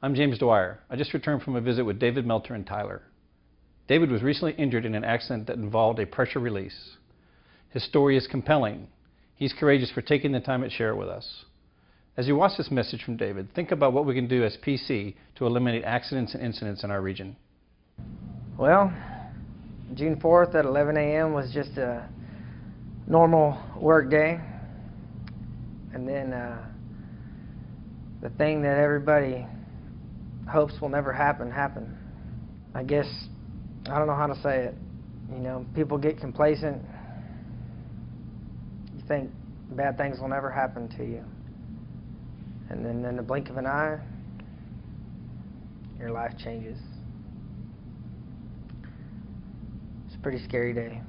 I'm James Dwyer. I just returned from a visit with David Melter and Tyler. David was recently injured in an accident that involved a pressure release. His story is compelling. He's courageous for taking the time to share it with us. As you watch this message from David, think about what we can do as PC to eliminate accidents and incidents in our region. Well, June 4th at 11 a.m. was just a normal work day. And then the thing that everybody hopes will never happen, happened. I guess, I don't know how to say it. You know, people get complacent. You think bad things will never happen to you. And then in the blink of an eye, your life changes. It's a pretty scary day.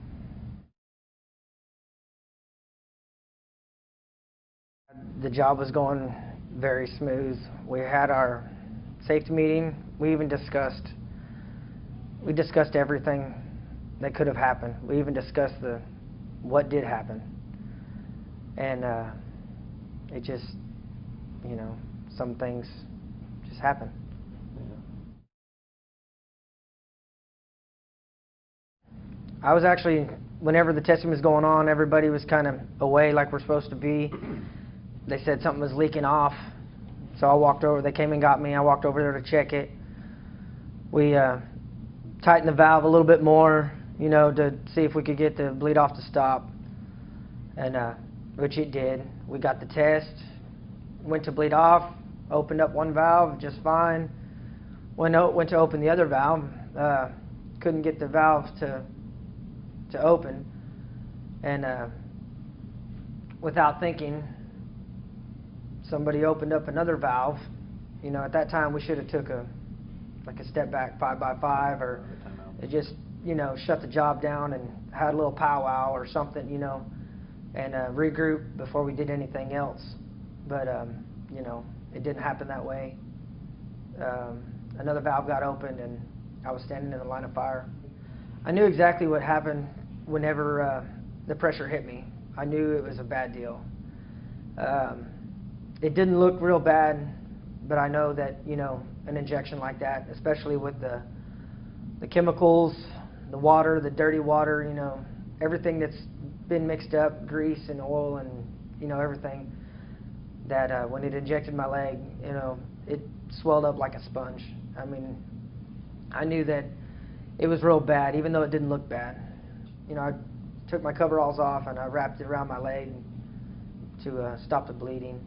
The job was going very smooth. We had our safety meeting. We discussed everything that could have happened. We even discussed what did happen. And it just, you know, some things just happen. I was actually, whenever the testing was going on, everybody was kind of away like we're supposed to be. They said something was leaking off. So I walked over, they came and got me, I walked over there to check it. We tightened the valve a little bit more, you know, to see if we could get the bleed off to stop. And which it did. We got the test, went to bleed off, opened up one valve just fine. Went to open the other valve, couldn't get the valve to open. And without thinking, somebody opened up another valve. You know, at that time we should have took a step back 5x5, or it just, you know, shut the job down and had a little powwow or something, you know, and regroup before we did anything else. But you know, it didn't happen that way. Another valve got opened and I was standing in the line of fire. I knew exactly what happened whenever the pressure hit me. I knew it was a bad deal. It didn't look real bad, but I know that, you know, an injection like that, especially with the chemicals, the water, the dirty water, you know, everything that's been mixed up, grease and oil and, you know, everything, that when it injected my leg, you know, it swelled up like a sponge. I mean, I knew that it was real bad, even though it didn't look bad. You know, I took my coveralls off and I wrapped it around my leg to stop the bleeding.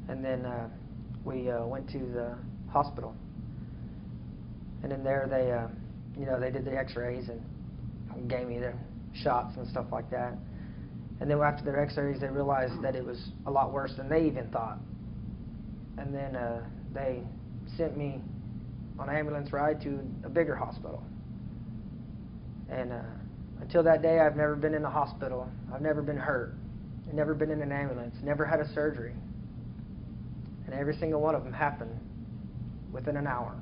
And then we went to the hospital. And in there they, you know, they did the x-rays and gave me the shots and stuff like that. And then after their x-rays, they realized that it was a lot worse than they even thought. And then they sent me on an ambulance ride to a bigger hospital. And until that day, I've never been in a hospital. I've never been hurt. I've never been in an ambulance. Never had a surgery. And every single one of them happened within an hour.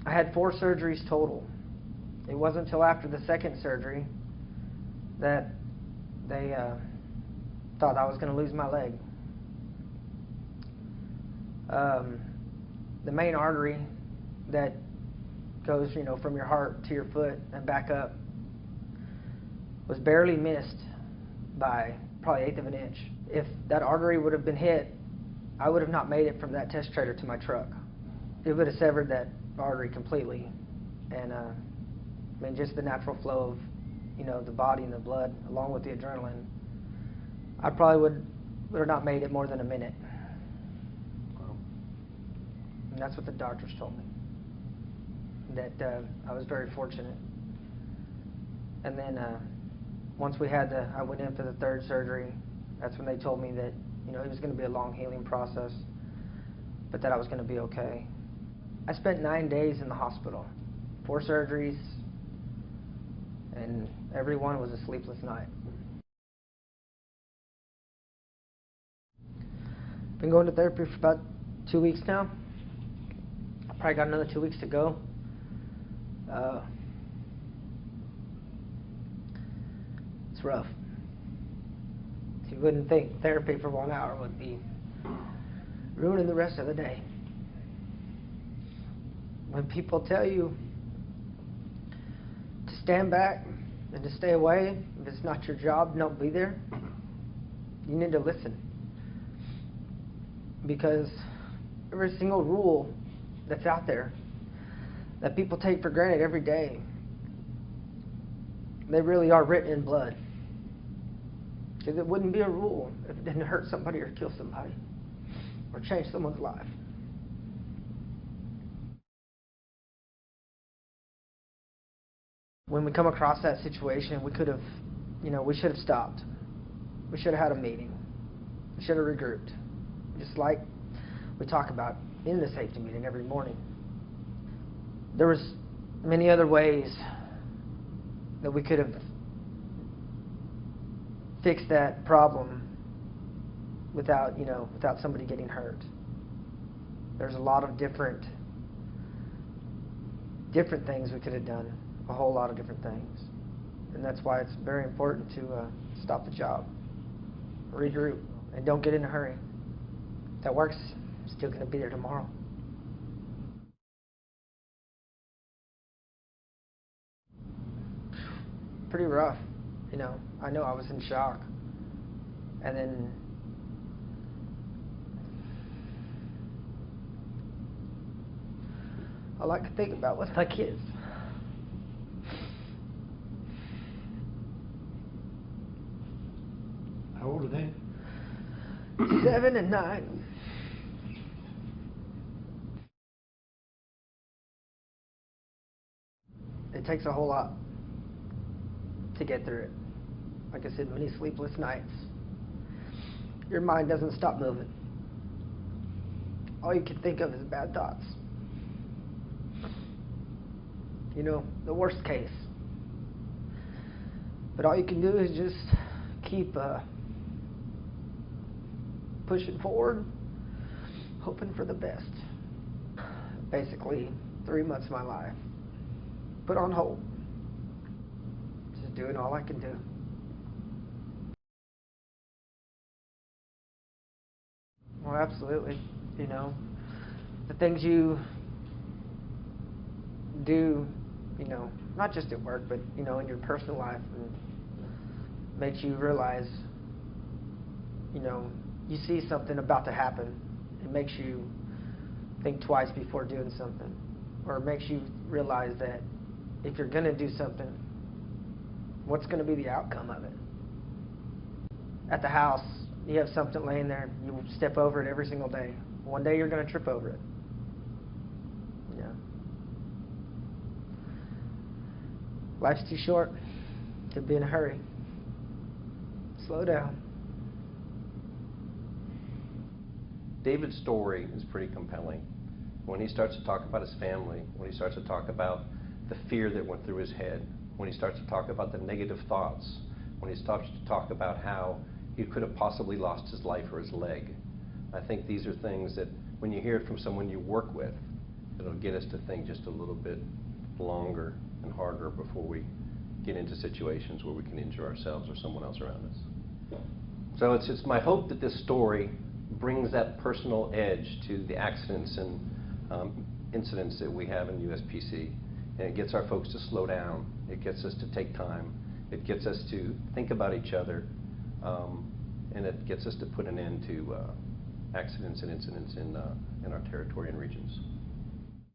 I had 4 surgeries total. It wasn't until after the second surgery that they thought I was going to lose my leg. The main artery that goes, you know, from your heart to your foot and back up was barely missed by probably 1/8 of an inch. If that artery would have been hit, I would have not made it from that test trailer to my truck. It would have severed that artery completely. And I mean, just the natural flow of, you know, the body and the blood along with the adrenaline, I probably would have not made it more than a minute. Wow. And that's what the doctors told me, that I was very fortunate. And then once we had I went in for the 3rd surgery, that's when they told me that, you know, it was going to be a long healing process, but that I was going to be okay. I spent 9 days in the hospital, 4 surgeries, and every one was a sleepless night. Been going to therapy for about 2 weeks now. I probably got another 2 weeks to go. It's rough. You wouldn't think therapy for 1 hour would be ruining the rest of the day. when people tell you to stand back and to stay away, if it's not your job, don't be there, you need to listen. Because every single rule that's out there that people take for granted every day, they really are written in blood. Because it wouldn't be a rule if it didn't hurt somebody or kill somebody or change someone's life. When we come across that situation, we could have, we should have stopped. We should have had a meeting. We should have regrouped. Just like we talk about in the safety meeting every morning. There was many other ways that we could have fixed that problem without somebody getting hurt. There's a lot of different things we could have done, a whole lot of different things. And that's why it's very important to stop the job, regroup, and don't get in a hurry. That work's still going to be there tomorrow. Pretty rough, I know I was in shock. And then all I could think about was my kids. How old are they? 7 and 9. It takes a whole lot to get through it. Like I said, many sleepless nights. Your mind doesn't stop moving. All you can think of is bad thoughts. The worst case. But all you can do is just keep pushing forward, hoping for the best. Basically, 3 months of my life put on hold. Just doing all I can do. Well, absolutely. The things you do, not just at work, but, in your personal life, and makes you realize, you see something about to happen. It makes you think twice before doing something. Or it makes you realize that if you're going to do something, what's going to be the outcome of it? At the house, you have something laying there, you step over it every single day. One day you're going to trip over it. Life's too short to be in a hurry. Slow down. David's story is pretty compelling. When he starts to talk about his family, when he starts to talk about the fear that went through his head, when he starts to talk about the negative thoughts, when he starts to talk about how he could have possibly lost his life or his leg. I think these are things that when you hear it from someone you work with, it'll get us to think just a little bit longer and harder before we get into situations where we can injure ourselves or someone else around us. So it's my hope that this story brings that personal edge to the accidents and incidents that we have in USPC. And it gets our folks to slow down. It gets us to take time. It gets us to think about each other. And it gets us to put an end to accidents and incidents in our territory and regions.